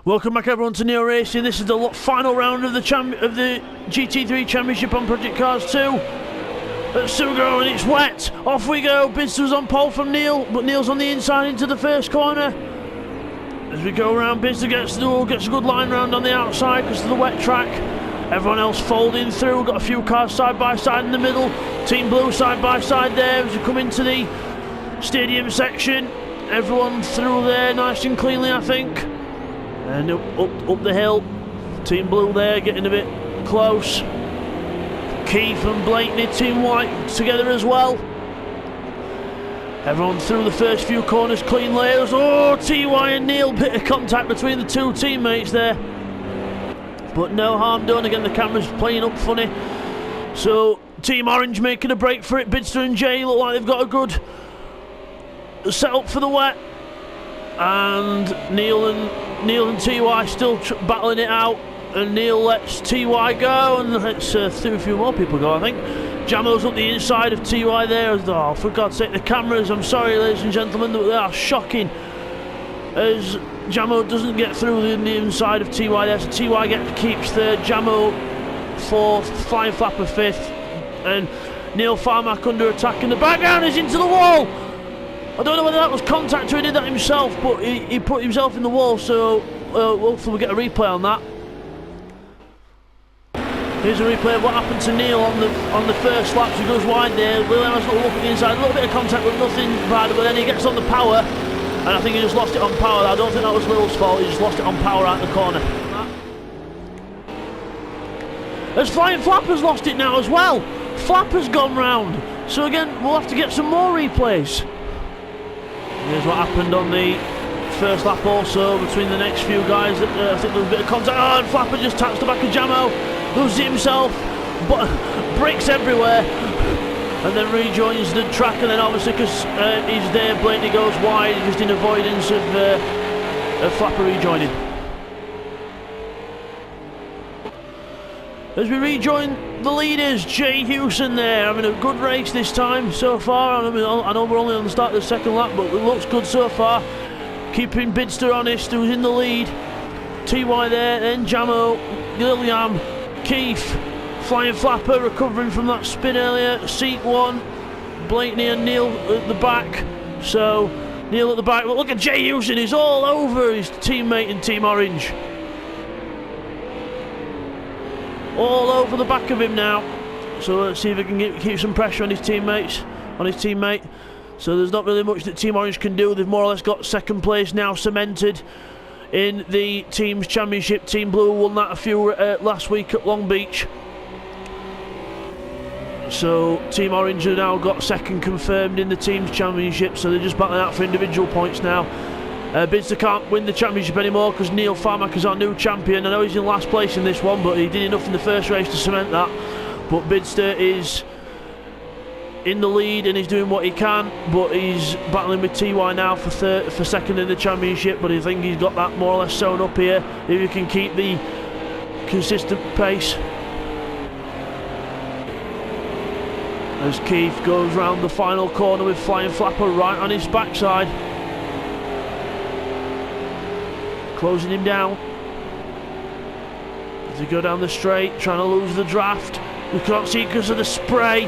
Welcome back everyone to Neo Racing. This is the final round of the GT3 Championship on Project Cars 2 at Sugo, and it's wet. Off we go. Bidster's on pole from Neil, but Neil's on the inside into the first corner. As we go around, Bidster gets a good line round on the outside because of the wet track. Everyone else folding through. Got a few cars side by side in the middle. Team Blue side by side there as we come into the stadium section. Everyone through there nice and cleanly, I think. And up the hill, Team Blue there getting a bit close. Keith and Blakeney, Team White together as well. Everyone through the first few corners, clean layers. Oh, TY and Neil, bit of contact between the two teammates there. But no harm done. Again, the camera's playing up funny. So, Team Orange making a break for it. Bidster and Jay look like they've got a good setup for the wet. And Neil and TY still battling it out, and Neil lets TY go and lets through a few more people go, I think. Jamo's up the inside of TY there. Oh, for God's sake, the cameras, I'm sorry ladies and gentlemen, they are shocking as Jamo doesn't get through the inside of TY there. So TY keeps third, Jamo fourth, Flying Flapper fifth, and Neil Farmack under attack in the background is into the wall. I don't know whether that was contact or he did that himself, but he put himself in the wall, so hopefully we'll get a replay on that. Here's a replay of what happened to Neil on the first lap. He goes wide there. William has a little look at the inside, a little bit of contact but nothing bad, but then he gets on the power, and I think he just lost it on power. I don't think that was Lil's fault, he just lost it on power out the corner. As Flying Flapper's lost it now as well. Flapper's gone round. So again, we'll have to get some more replays. Here's what happened on the first lap also between the next few guys. I think there was a bit of contact. Oh, and Flapper just taps the back of Jamo, loses it himself, but bricks everywhere, and then rejoins the track. And then obviously because he's there, Blakeney goes wide, just in avoidance of Flapper rejoining. As we rejoin the leaders, Jay Hewson there, having a good race this time so far. I know we're only on the start of the second lap, but it looks good so far. Keeping Bidster honest, who's in the lead. TY there, then Jamo, William, Keith, Flying Flapper recovering from that spin earlier. Seat one, Blakeney and Neil at the back. So, Neil at the back, but look at Jay Hewson, he's all over his teammate in Team Orange. All over the back of him now. So let's see if he can keep some pressure on his teammates, on his teammate. So there's not really much that Team Orange can do. They've more or less got second place now cemented in the Teams Championship. Team Blue won that a few last week at Long Beach. So Team Orange have now got second confirmed in the Teams Championship. So they're just battling out for individual points now. Bidster can't win the championship anymore because Neil Farmack is our new champion. I know he's in last place in this one, but he did enough in the first race to cement that. But Bidster is in the lead and he's doing what he can, but he's battling with TY now for second in the championship. But I think he's got that more or less sewn up here if he can keep the consistent pace. As Keith goes round the final corner with Flying Flapper right on his backside, closing him down as they go down the straight, trying to lose the draft. We can't see it because of the spray.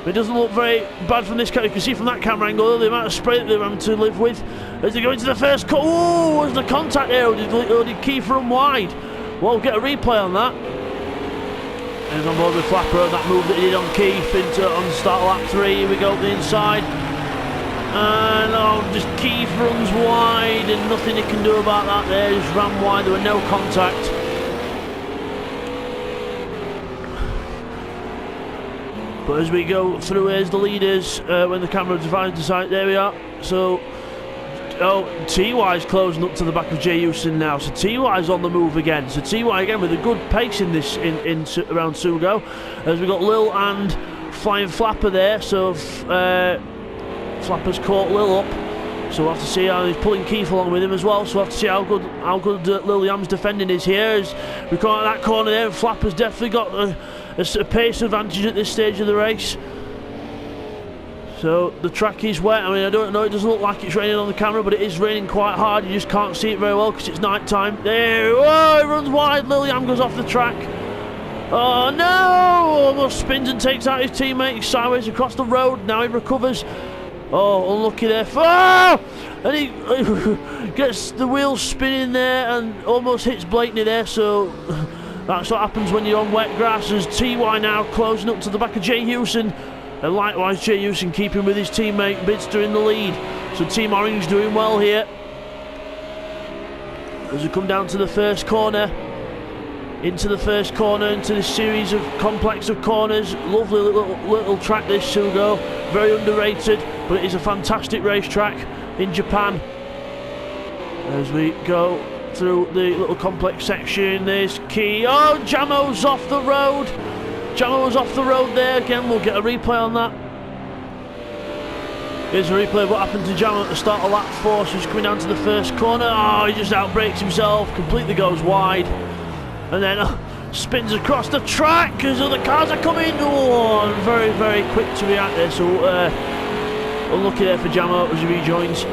It doesn't look very bad from this camera. You can see from that camera angle the amount of spray that they're having to live with as they go into the first cut. Oh, was the contact there, or did Keith run wide? Well, we'll get a replay on that. He's on board with Flapper, that move that he did on Keith on start lap 3. Here we go up the inside. And just Keith runs wide and nothing he can do about that there. Just ran wide, there were no contact. But as we go through, here's the leaders when the camera decides, there we are. So, TY's closing up to the back of Jay Hewson now. So TY's on the move again. So TY again with a good pace in this around Sugo. As we got Lil and Flying Flapper there. So Flapper's caught Lil up, so we'll have to see how he's pulling Keith along with him as well. So we'll have to see how good Lil Yam's defending is here. As we come out of that corner there, Flapper's definitely got a pace advantage at this stage of the race. So the track is wet. I mean, I don't know, it doesn't look like it's raining on the camera, but it is raining quite hard. You just can't see it very well because it's night time. There, whoa, it runs wide. Liliam goes off the track. Oh no! Almost spins and takes out his teammate sideways across the road. Now he recovers. Oh, unlucky there. Oh! And he gets the wheels spinning there and almost hits Blakeney there. So that's what happens when you're on wet grass. As TY now closing up to the back of Jay Hewson. And likewise, Jay Hewson keeping with his teammate Bidster in the lead. So Team Orange doing well here. As we come down to the first corner. Into the first corner, into this series of complex of corners. Lovely little track this, Sugo. Very underrated, but it is a fantastic racetrack in Japan. As we go through the little complex section, there's Key. Oh, Jamo's off the road. Jamo was off the road there again. We'll get a replay on that. Here's a replay of what happened to Jamo at the start of lap 4. So he's coming down to the first corner. Oh, he just outbrakes himself, completely goes wide, and then spins across the track because other cars are coming. Oh, very, very quick to react there. So unlucky there for Jamo as he rejoins.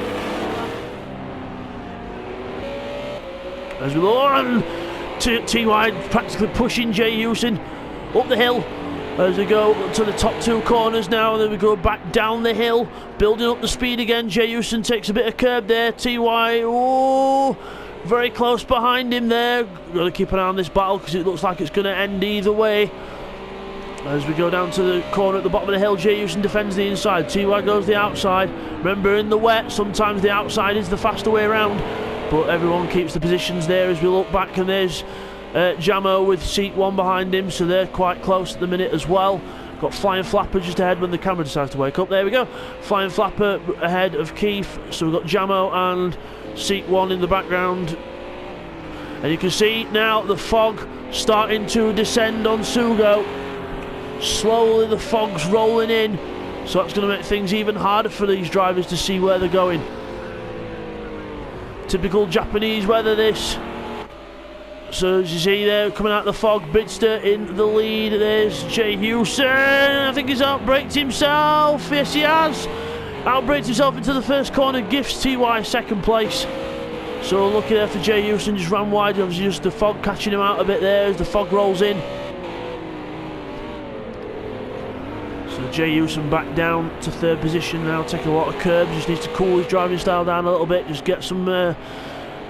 As we go on, TY practically pushing Jay Hewson up the hill as we go to the top 2 corners now, and then we go back down the hill, building up the speed again. Jay Hewson takes a bit of curb there. TY, oh, very close behind him there. Got to keep an eye on this battle because it looks like it's going to end either way. As we go down to the corner at the bottom of the hill, Jay Hewson defends the inside. TY goes the outside. Remember, in the wet, sometimes the outside is the faster way around, but everyone keeps the positions there as we look back, and there's Jamo with seat 1 behind him, so they're quite close at the minute as well. Got Flying Flapper just ahead when the camera decides to wake up. There we go. Flying Flapper ahead of Keith. So we've got Jamo and seat 1 in the background. And you can see now the fog starting to descend on Sugo. Slowly the fog's rolling in, so that's going to make things even harder for these drivers to see where they're going. Typical Japanese weather this. So as you see there, coming out of the fog, Bidster in the lead. There's Jay Hewson. I think he's outbraked himself. Yes, he has. Outbraked himself into the first corner. Gifts TY second place. So lucky there for Jay Hewson. Just ran wide. Obviously just the fog catching him out a bit there as the fog rolls in. So Jay Hewson back down to 3rd position now, taking a lot of curbs. Just needs to cool his driving style down a little bit. Just get some...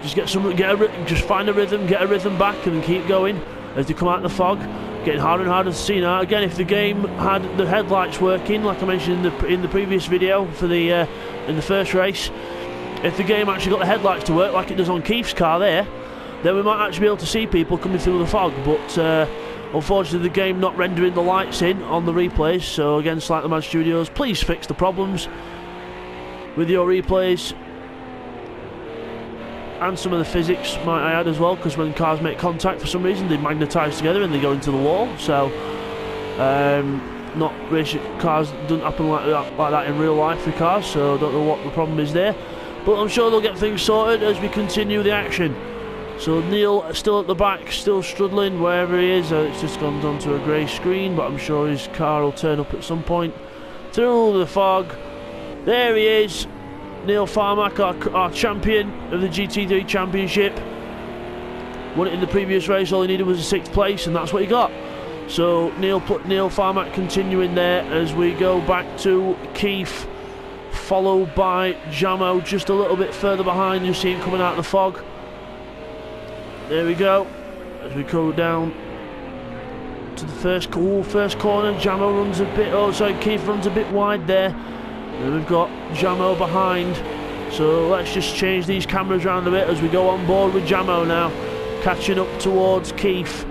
just find a rhythm, get a rhythm back, and then keep going as they come out of the fog. Getting harder and harder to see now. Again, if the game had the headlights working, like I mentioned in the previous video for the in the first race, if the game actually got the headlights to work like it does on Keith's car there, then we might actually be able to see people coming through the fog. But unfortunately, the game not rendering the lights in on the replays. So again, Slightly Mad Studios, please fix the problems with your replays. And some of the physics, might I add, as well, because when cars make contact for some reason they magnetise together and they go into the wall. So not racing cars, doesn't happen like that in real life with cars, so I don't know what the problem is there, but I'm sure they'll get things sorted as we continue the action. So Neil still at the back, still struggling wherever he is. It's just gone onto a grey screen, but I'm sure his car will turn up at some point. Through the fog, there he is, Neil Farmack, our champion of the GT3 Championship. Won it in the previous race. All he needed was a 6th place, and that's what he got. So Neil Farmack continuing there as we go back to Keith, followed by Jamo just a little bit further behind. You see him coming out of the fog. There we go. As we go down to the first corner, Jamo runs a bit. Oh, sorry, Keith runs a bit wide there. And we've got Jamo behind. So let's just change these cameras around a bit as we go on board with Jamo now, catching up towards Keith.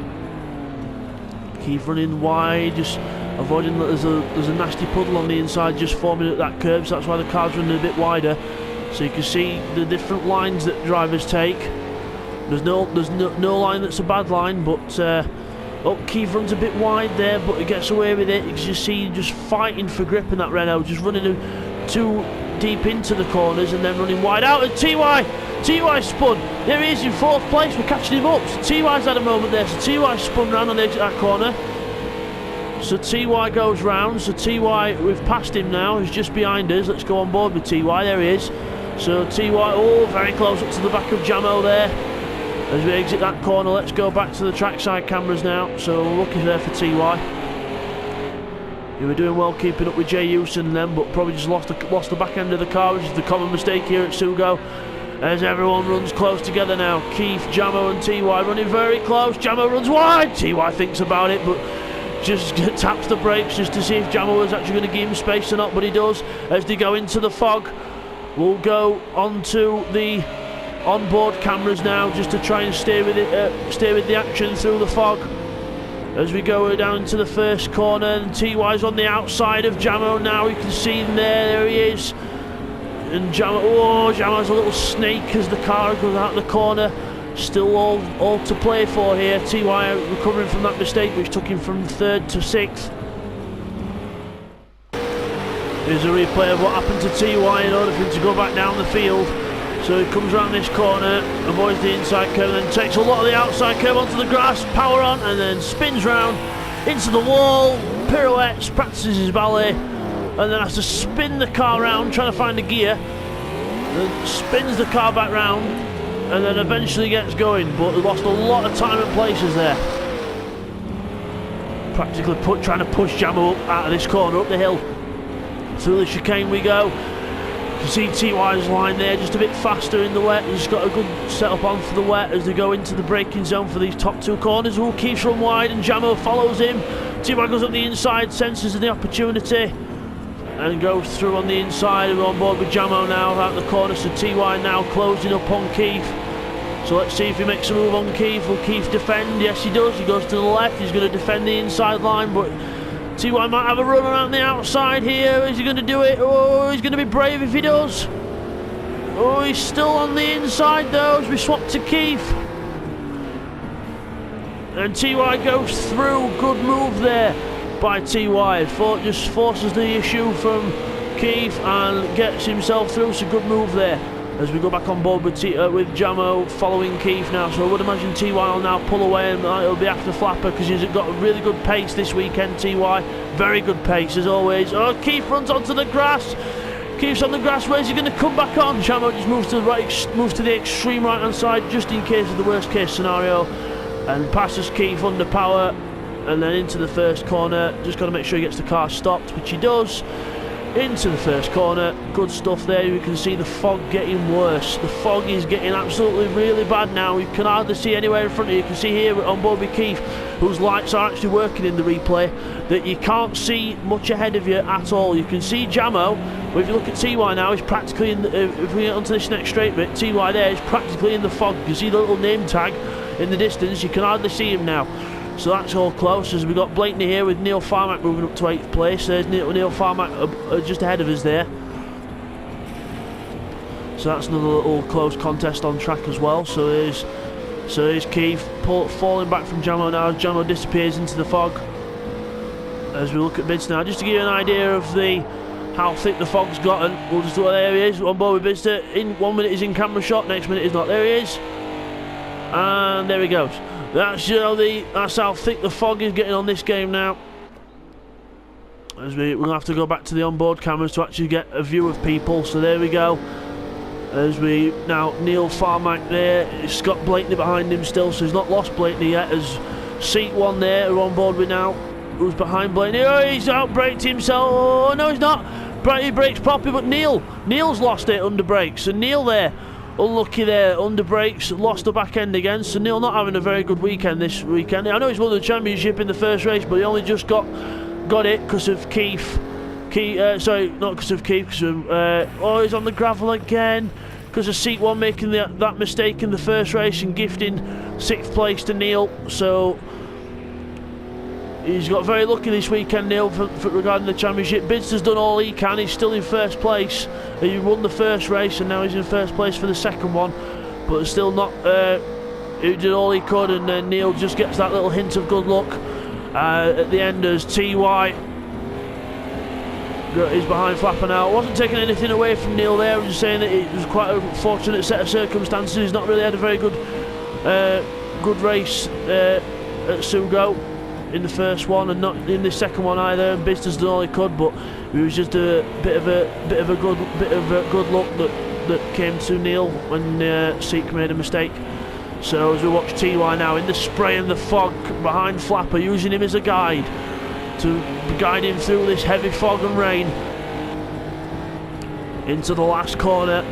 Keith running wide, just avoiding that there's a nasty puddle on the inside just forming at that curve, so that's why the car's running a bit wider. So you can see the different lines that drivers take. There's no line that's a bad line, but Keith runs a bit wide there, but he gets away with it. You can just see just fighting for grip in that Renault, just running too deep into the corners and then running wide out. And TY spun. There he is in 4th place. We're catching him up. So TY's had a moment there. So TY spun round on the edge of that corner. So TY goes round. So TY, we've passed him now. He's just behind us. Let's go on board with TY. There he is. So TY, oh, very close up to the back of Jamo there. As we exit that corner, let's go back to the trackside cameras now. So we're looking there for TY. He were doing well keeping up with Jay Houston then, but probably just lost the back end of the car, which is the common mistake here at Sugo. As everyone runs close together now. Keith, Jamo and TY running very close. Jamo runs wide. TY thinks about it, but just taps the brakes just to see if Jamo was actually going to give him space or not, but he does. As they go into the fog, we'll go onto the onboard cameras now just to try and stay with the action through the fog. As we go down to the first corner, and TY's on the outside of Jamo now. You can see him there he is. And Jamo's a little snake as the car goes out the corner. Still all to play for here. TY recovering from that mistake, which took him from 3rd to 6th. Here's a replay of what happened to TY in order for him to go back down the field. So he comes around this corner, avoids the inside curve, and then takes a lot of the outside curve onto the grass, power on, and then spins round into the wall, pirouettes, practices his ballet, and then has to spin the car round, trying to find a gear, then spins the car back round, and then eventually gets going, but he lost a lot of time and places there. Practically trying to push Jamo up out of this corner, up the hill. Through the chicane we go. You can see TY's line there, just a bit faster in the wet. He's got a good setup on for the wet as they go into the braking zone for these top 2 corners. Who keeps run wide and Jamo follows him. TY goes up the inside, senses the opportunity, and goes through on the inside. And we're on board with Jamo now out the corner. So TY now closing up on Keith. So let's see if he makes a move on Keith. Will Keith defend? Yes, he does. He goes to the left. He's going to defend the inside line, but TY might have a run around the outside here. Is he going to do it? Oh, he's going to be brave if he does. Oh, he's still on the inside though as we swap to Keith. And TY goes through. Good move there by TY. Just forces the issue from Keith and gets himself through. So good move there. As we go back on board with Jamo following Keith now. So I would imagine TY will now pull away and it'll be after Flapper because he's got a really good pace this weekend, TY. Very good pace as always. Oh, Keith runs onto the grass. Keith's on the grass. Where's he going to come back on? Jamo just moves to the right, moves to the extreme right hand side just in case of the worst case scenario. And passes Keith under power and then into the first corner. Just got to make sure he gets the car stopped, which he does. Into the first corner, good stuff there. You can see the fog getting worse. The fog is getting absolutely really bad now. You can hardly see anywhere in front of you. You can see here on board with Keith, whose lights are actually working in the replay, that you can't see much ahead of you at all. You can see Jamo, but if you look at TY now, he's practically in the, if we get onto this next straight bit, TY there is practically in the fog. You can see the little name tag in the distance. You can hardly see him now. So that's all close as we've got Blakeney here with Neil Farmack moving up to 8th place. There's Neil Farmack just ahead of us there. So that's another little close contest on track as well. So here's Keith falling back from Jamo now as Jamo disappears into the fog. As we look at bids now, just to give you an idea of how thick the fog's gotten, we'll just do it. There he is on board with Bidster. In 1 minute he's in camera shot, next minute he's not. There he is. And there he goes. That's how thick the fog is getting on this game now. As we're going to have to go back to the onboard cameras to actually get a view of people. So there we go. As we now Neil Farmack there, Scott Blakeney behind him still, so he's not lost Blakeney yet. As seat 1 there, who are on board with now, who's behind Blakeney. Oh, he's outbraked himself. Oh no, he's not. He brakes properly, but Neil's lost it under brakes. And Neil there, unlucky there, under brakes, lost the back end again. So Neil not having a very good weekend this weekend. I know he's won the championship in the first race, but he only just got it because of Keith. Sorry, not because of Keith. Cause of, oh, he's on the gravel again because of seat 1 making that mistake in the first race and gifting 6th place to Neil. So he's got very lucky this weekend, Neil, for regarding the championship. Bidster's done all he can. He's still in first place. He won the first race and now he's in first place for the second one, but still not. He did all he could, and then Neil just gets that little hint of good luck at the end as TY is behind Flapper now. I wasn't taking anything away from Neil there. I was just saying that it was quite a fortunate set of circumstances. He's not really had a very good race at Sugo. in the first one, and not in the second one either. And Business done all he could, but it was just a bit of a good luck that came to Neil when Seek made a mistake. So as we watch TY now in the spray and the fog behind Flapper, using him as a guide to guide him through this heavy fog and rain into the last corner.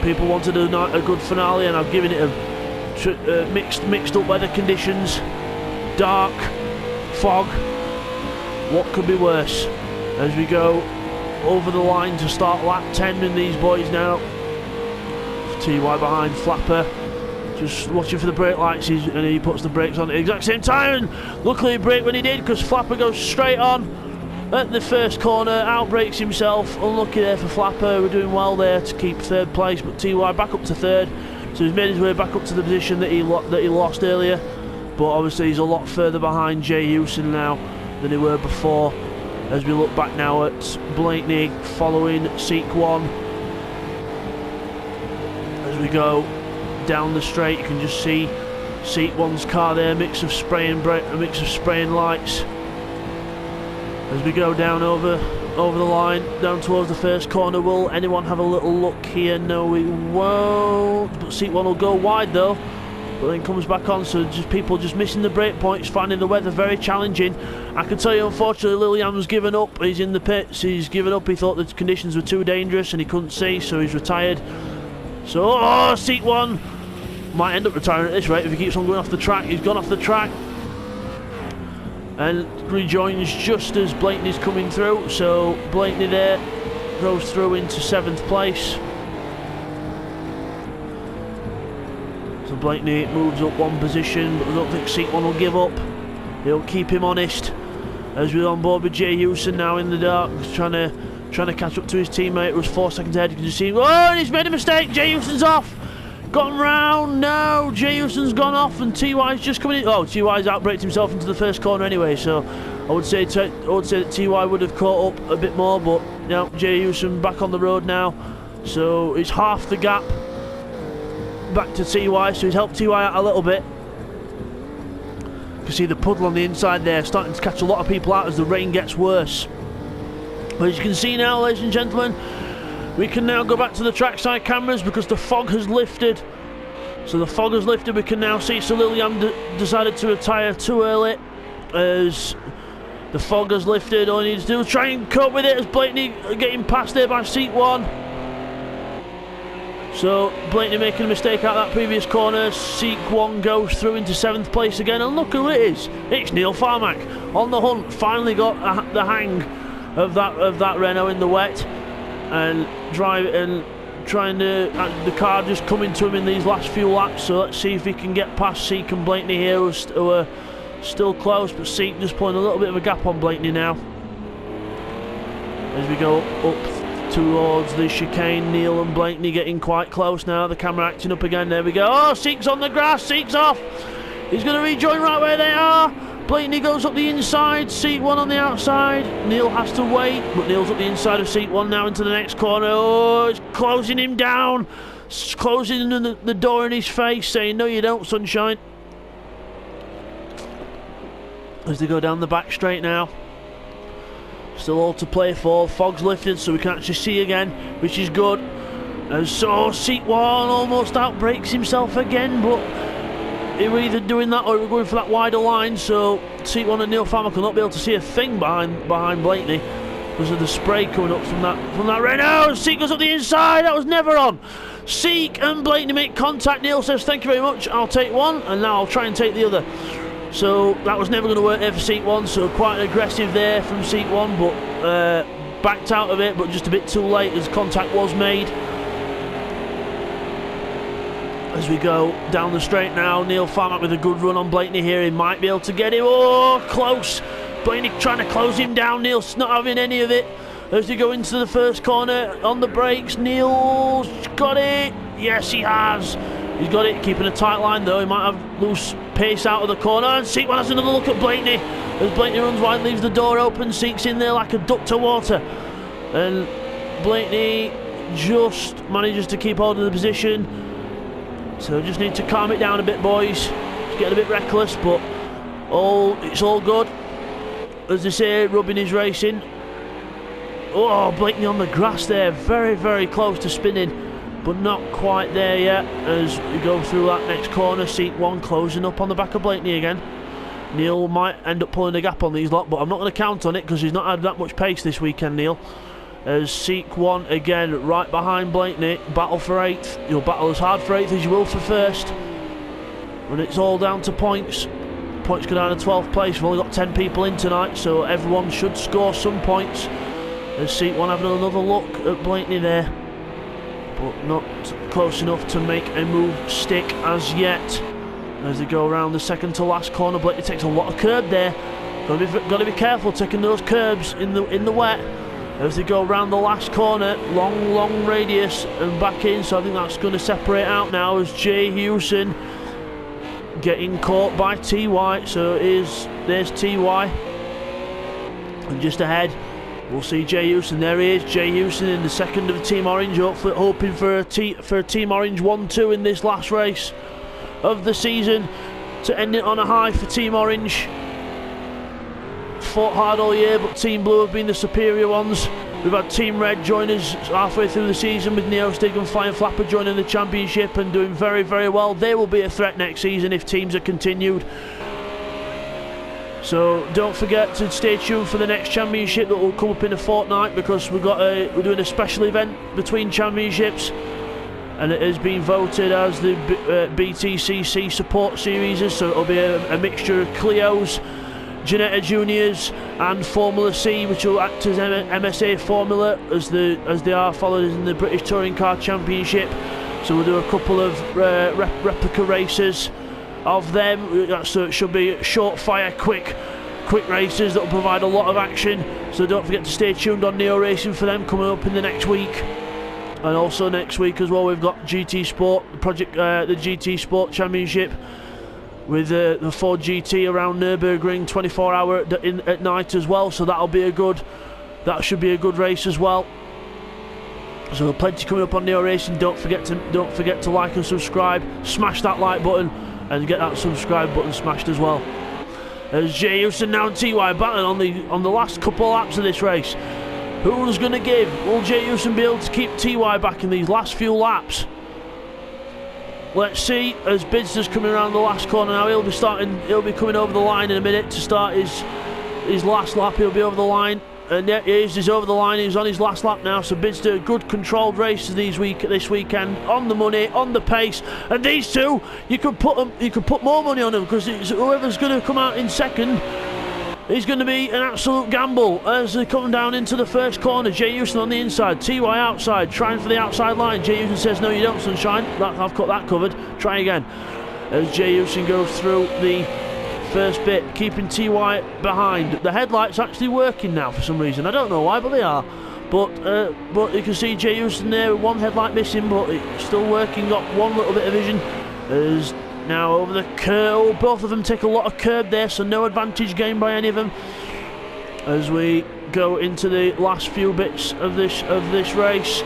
People wanted a good finale, and I've given it a mixed up weather conditions, dark, fog. What could be worse? As we go over the line to start lap 10 in these boys now. TY behind Flapper, just watching for the brake lights, and he puts the brakes on at the exact same time, and luckily he braked when he did, because Flapper goes straight on at the first corner, outbrakes himself. Unlucky there for Flapper. We're doing well there to keep third place, but TY back up to third, so he's made his way back up to the position that he lost earlier, but obviously he's a lot further behind Jay Houston now than he were before. As we look back now at Blakeney following Seek 1, as we go down the straight, you can just see Seek 1's car there, mix of spray and lights. As we go down over the line, down towards the first corner, will anyone have a little look here? No, we won't. But Seek 1 will go wide though, but then comes back on, so people just missing the break points, finding the weather very challenging. I can tell you, unfortunately, Lillian's given up. He's in the pits, he's given up. He thought the conditions were too dangerous and he couldn't see, so he's retired. So, Seek 1 might end up retiring at this rate if he keeps on going off the track. He's gone off the track and rejoins just as Blakeney's coming through. So Blakeney there goes through into 7th place. So Blakeney moves up one position, but I don't think Seek 1 will give up. He'll keep him honest. As we're on board with Jay Houston now in the dark, trying to catch up to his teammate who was 4 seconds ahead. You can just see him. Oh, and he's made a mistake. Jay Houston's off. Gone round. No, Jay Houston's gone off, and TY's just coming in. Oh, TY's outbraked himself into the first corner anyway. So I would say that TY would have caught up a bit more, but you know, Jay Houston back on the road now. So it's half the gap back to TY. So he's helped TY out a little bit. You can see the puddle on the inside there starting to catch a lot of people out as the rain gets worse. But as you can see now, ladies and gentlemen, we can now go back to the trackside cameras because the fog has lifted. So the fog has lifted, we can now see. So Lillian decided to retire too early as the fog has lifted. All he needs to do is try and cope with it as Blakeney getting passed there by Seek 1. So Blakeney making a mistake out of that previous corner. Seek 1 goes through into 7th place again, and look who it is. It's Neil Farmack on the hunt. Finally got the hang of that Renault in the wet, and trying to the car just coming to him in these last few laps. So let's see if he can get past Seek and Blakeney here, who are still close, but Seek just putting a little bit of a gap on Blakeney now. As we go up towards the chicane, Neil and Blakeney getting quite close now. The camera acting up again. There we go. Oh, Seek's on the grass. Seek's off. He's going to rejoin right where they are. Blakeney goes up the inside, Seek 1 on the outside. Neil has to wait, but Neil's up the inside of Seek 1 now into the next corner. Oh, it's closing him down. It's closing the door in his face, saying, no you don't, sunshine. As they go down the back straight now. Still all to play for. Fog's lifted, so we can actually see again, which is good. And so Seek 1 almost outbrakes himself again, but he were either doing that or he were going for that wider line, so Seek 1 and Neil Farmack will not be able to see a thing behind Blakeney because of the spray coming up from that Renault. Seek goes up the inside. That was never on. Seek and Blakeney make contact. Neil says, thank you very much, I'll take one, and now I'll try and take the other. So that was never going to work there for Seek 1, so quite aggressive there from Seek 1, but backed out of it, but just a bit too late as contact was made. As we go down the straight now, Neil Farmack with a good run on Blakeney here. He might be able to get him. Oh, close. Blakeney trying to close him down. Neil's not having any of it. As they go into the first corner on the brakes, Neil's got it. Yes, he has. He's got it, keeping a tight line though. He might have loose pace out of the corner. And Seek 1 has another look at Blakeney. As Blakeney runs wide, leaves the door open. Seek's in there like a duck to water. And Blakeney just manages to keep hold of the position. So just need to calm it down a bit, boys. It's getting a bit reckless, but It's all good. As they say, rubbing is racing. Oh, Blakeney on the grass there, very, very close to spinning, but not quite there yet. As we go through that next corner, seat 1 closing up on the back of Blakeney again. Neil might end up pulling a gap on these lot, but I'm not going to count on it because he's not had that much pace this weekend, Neil. As seat 1 again, right behind Blakeney, battle for 8th. You'll battle as hard for 8th as you will for 1st. And it's all down to points. Points go down to 12th place. We've only got 10 people in tonight, so everyone should score some points. As seat 1 having another look at Blakeney there, but not close enough to make a move stick as yet. As they go around the second to last corner, Blakeney takes a lot of curb there. Got to be careful taking those curbs in the wet. As they go around the last corner, long radius and back in. So I think that's going to separate out now. As Jay Hewson getting caught by TY. So there's TY, and just ahead we'll see Jay Hewson. There he is, Jay Hewson in the second of Team Orange, hoping for a Team Orange 1-2 in this last race of the season to end it on a high for Team Orange. Fought hard all year, but Team Blue have been the superior ones. We've had Team Red join us halfway through the season with Neo Stig and Flying Flapper joining the championship and doing very, very well. They will be a threat next season if teams are continued. So don't forget to stay tuned for the next championship that will come up in a fortnight, because we're doing a special event between championships, and it has been voted as the BTCC Support Series. So it'll be a mixture of Clio's, Janetta Juniors and Formula C, which will act as MSA Formula as they are followed in the British Touring Car Championship. So we'll do a couple of replica races of them. So it should be short fire, quick races that will provide a lot of action. So don't forget to stay tuned on Neo Racing for them coming up in the next week. And also next week as well, we've got GT Sport project, the GT Sport Championship with the Ford GT around Nürburgring, 24 hour at night as well. So that should be a good race as well. So plenty coming up on Neo Racing. Don't forget to like and subscribe. Smash that like button and get that subscribe button smashed as well. As Jay Hewson now and TY battling on the last couple of laps of this race. Who's going to give? Will Jay Hewson be able to keep TY back in these last few laps? Let's see. As Bidson's coming around the last corner now, he'll be coming over the line in a minute to start his last lap. He'll be over the line, and there he is. He's over the line. He's on his last lap now. So Bidston, a good controlled race this weekend, on the money, on the pace. And these two, you could put more money on them, because whoever's going to come out in second is going to be an absolute gamble. As they come down into the first corner, Jay Hewson on the inside, TY outside, trying for the outside line. Jay Hewson says, no you don't, sunshine. I've got that covered. Try again. As Jay Hewson goes through the first bit, keeping TY behind. The headlights actually working now for some reason. I don't know why, but they are. But you can see Jay Hewson there with one headlight missing, but it's still working. Got one little bit of vision. As now over the curb, both of them take a lot of curb there, so no advantage gained by any of them. As we go into the last few bits of this race,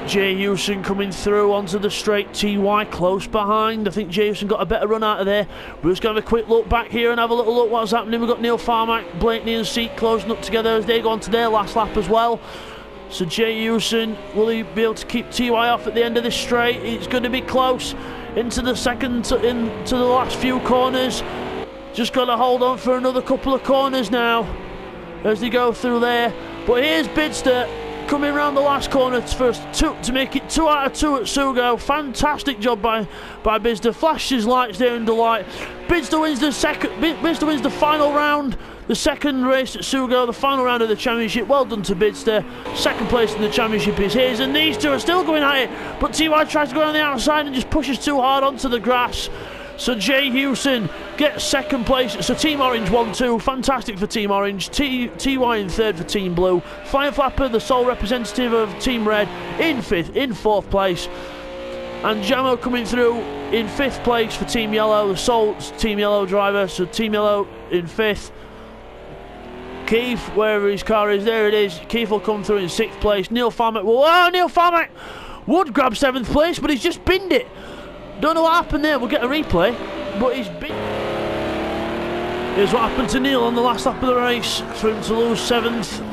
Jay Hewson coming through onto the straight, TY close behind. I think Jay Hewson got a better run out of there. We're just going to have a quick look back here and have a little look what's happening. We've got Neil Farmack, Blakeney and Seat closing up together as they go on to their last lap as well. So Jay Hewson, will he be able to keep TY off at the end of this straight? It's going to be close into the second, into the last few corners. Just got to hold on for another couple of corners now as they go through there. But here's Bidster coming around the last corner to make it 2 out of 2 at Sugo. Fantastic job by Bidster. Flashed his lights there in delight. Bidster wins the final round. The second race at Sugo, the final round of the championship. Well done to Bidster. Second place in the championship is his, and these two are still going at it. But TY tries to go on the outside and just pushes too hard onto the grass. So Jay Hewson gets second place. So Team Orange 1-2, fantastic for Team Orange. TY in third for Team Blue. Flying Flapper, the sole representative of Team Red, in fourth place. And Jamo coming through in fifth place for Team Yellow, the sole Team Yellow driver. So Team Yellow in fifth. Keith, wherever his car is, there it is. Keith will come through in sixth place. Neil Farmack, Neil Farmack would grab seventh place, but he's just binned it. Don't know what happened there. We'll get a replay, but he's binned. Here's what happened to Neil on the last lap of the race. For him to lose 7th.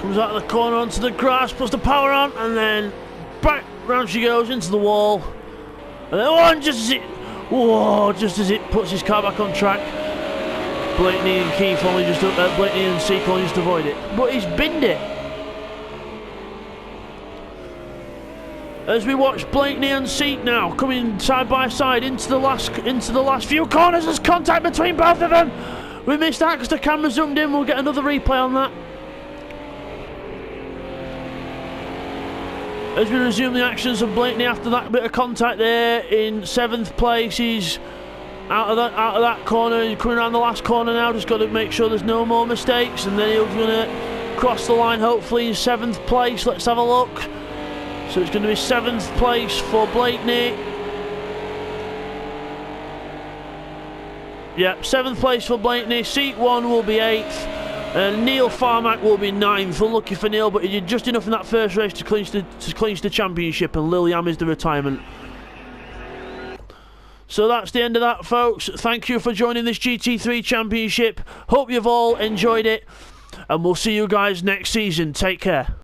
Comes out of the corner onto the grass, puts the power on, and then back round she goes into the wall. And then just as it puts his car back on track, Blakeney and Keith only just Blakeney and Seek only just avoid it. But he's binned it. As we watch Blakeney and Seek now coming side by side into the last few corners, there's contact between both of them. We missed that because the camera zoomed in. We'll get another replay on that. As we resume the actions of Blakeney after that bit of contact there in 7th place, he's out of that corner. He's coming around the last corner now. Just got to make sure there's no more mistakes, and then he's going to cross the line hopefully in 7th place. Let's have a look. So it's going to be 7th place for Blakeney. Yep, 7th place for Blakeney. Seat 1 will be 8th. And Neil Farmack will be 9th. Unlucky for Neil, but he did just enough in that first race to clinch the championship, and Liliam is the retirement. So that's the end of that, folks. Thank you for joining this GT3 Championship. Hope you've all enjoyed it, and we'll see you guys next season. Take care.